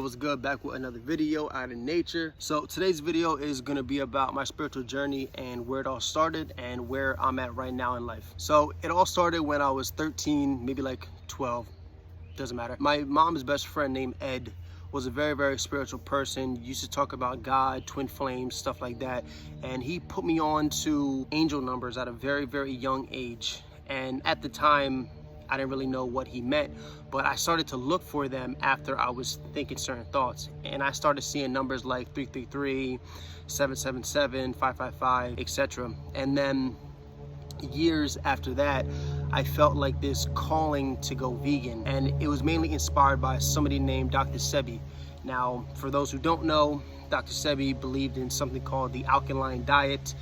what's good? Back with another video out in nature. So today's video is going to be about my spiritual journey and where it all started and where I'm at right now in life. So it all started when I was 13, maybe like 12, doesn't matter. My mom's best friend named Ed was a very, very spiritual person. Used to talk about God, twin flames, stuff like that. And he put me on to angel numbers at a very, very young age. And at the time, I didn't really know what he meant, but I started to look for them after I was thinking certain thoughts. And I started seeing numbers like 333, 777, 555, etc. And then years after that, I felt like this calling to go vegan. And it was mainly inspired by somebody named Dr. Sebi. Now, for those who don't know, Dr. Sebi believed in something called the alkaline diet.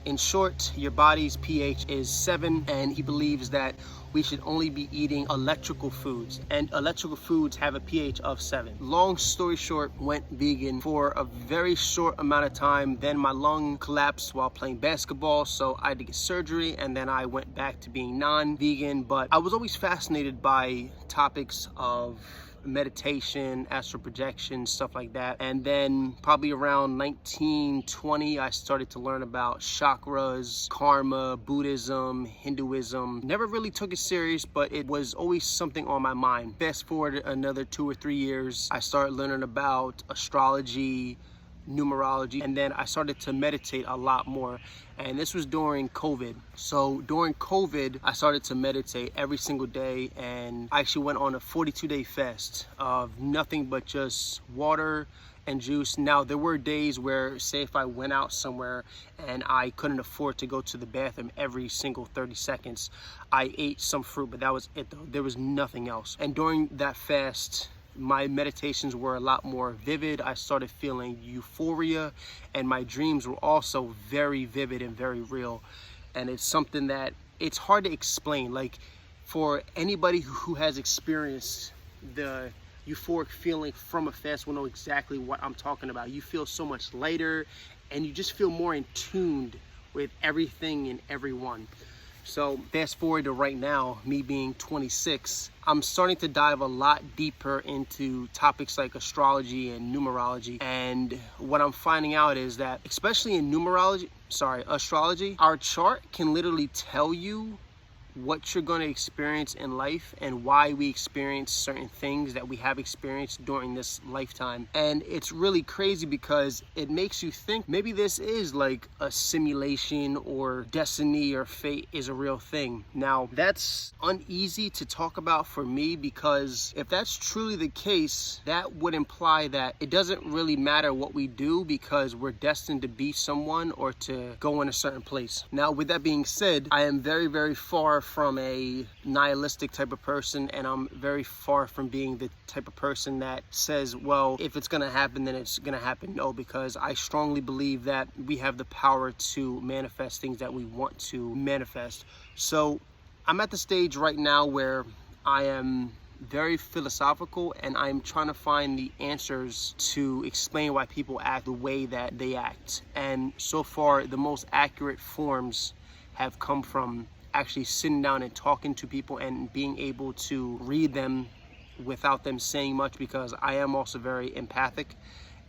In short, your body's pH is 7, and he believes that we should only be eating electrical foods, and electrical foods have a pH of 7. Long story short, went vegan for a very short amount of time. Then my lung collapsed while playing basketball, so I had to get surgery, and then I went back to being non-vegan. But I was always fascinated by topics of meditation, astral projection, stuff like that. And then probably around 1920, I started to learn about chakras, karma, Buddhism, Hinduism. Never really took it serious, but it was always something on my mind. Fast forward another 2 or 3 years, I started learning about astrology, numerology, and then I started to meditate a lot more. And this was during COVID. So during COVID, I started to meditate every single day, and I actually went on a 42-day fast of nothing but just water and juice. Now, there were days where, say if I went out somewhere and I couldn't afford to go to the bathroom every single 30 seconds, I ate some fruit, but that was it though. There was nothing else. And during that fast, my meditations were a lot more vivid. I started feeling euphoria, and my dreams were also very vivid and very real. And it's something that it's hard to explain. Like, for anybody who has experienced the euphoric feeling from a fast will know exactly what I'm talking about. You feel so much lighter, and you just feel more in tune with everything and everyone. So fast forward to right now, me being 26, I'm starting to dive a lot deeper into topics like astrology and numerology. And what I'm finding out is that, especially in astrology, our chart can literally tell you what you're going to experience in life and why we experience certain things that we have experienced during this lifetime. And it's really crazy because it makes you think maybe this is like a simulation, or destiny or fate is a real thing. Now, that's uneasy to talk about for me, because if that's truly the case, that would imply that it doesn't really matter what we do because we're destined to be someone or to go in a certain place. Now, with that being said, I am very, very far from a nihilistic type of person, and I'm very far from being the type of person that says, well, if it's gonna happen, then it's gonna happen. No, because I strongly believe that we have the power to manifest things that we want to manifest. So I'm at the stage right now where I am very philosophical, and I'm trying to find the answers to explain why people act the way that they act. And so far, the most accurate forms have come from actually sitting down and talking to people and being able to read them without them saying much, because I am also very empathic,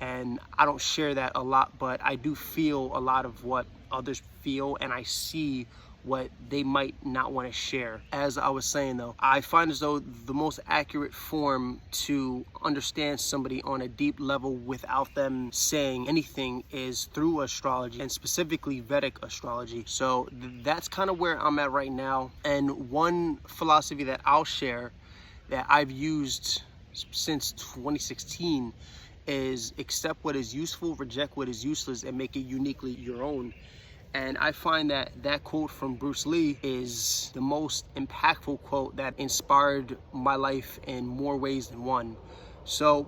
and I don't share that a lot, but I do feel a lot of what others feel, and I see what they might not want to share. As I was saying though, I find as though the most accurate form to understand somebody on a deep level without them saying anything is through astrology, and specifically Vedic astrology. So that's kind of where I'm at right now. And one philosophy that I'll share that I've used since 2016 is accept what is useful, reject what is useless, and make it uniquely your own. And I find that that quote from Bruce Lee is the most impactful quote that inspired my life in more ways than one. So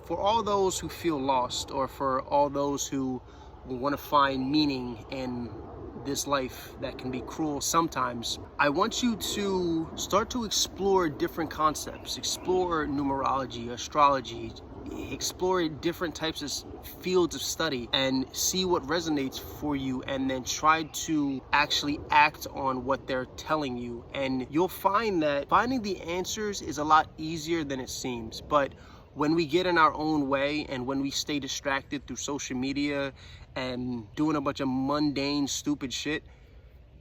for all those who feel lost, or for all those who want to find meaning in this life that can be cruel sometimes, I want you to start to explore different concepts, explore numerology, astrology, explore different types of fields of study and see what resonates for you, and then try to actually act on what they're telling you. And you'll find that finding the answers is a lot easier than it seems. But when we get in our own way and when we stay distracted through social media and doing a bunch of mundane, stupid shit,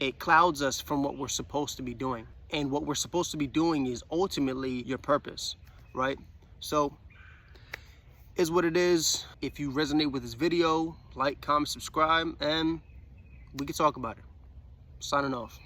it clouds us from what we're supposed to be doing. And what we're supposed to be doing is ultimately your purpose, right? So, is what it is. If you resonate with this video, like, comment, subscribe, and we can talk about it. Signing off.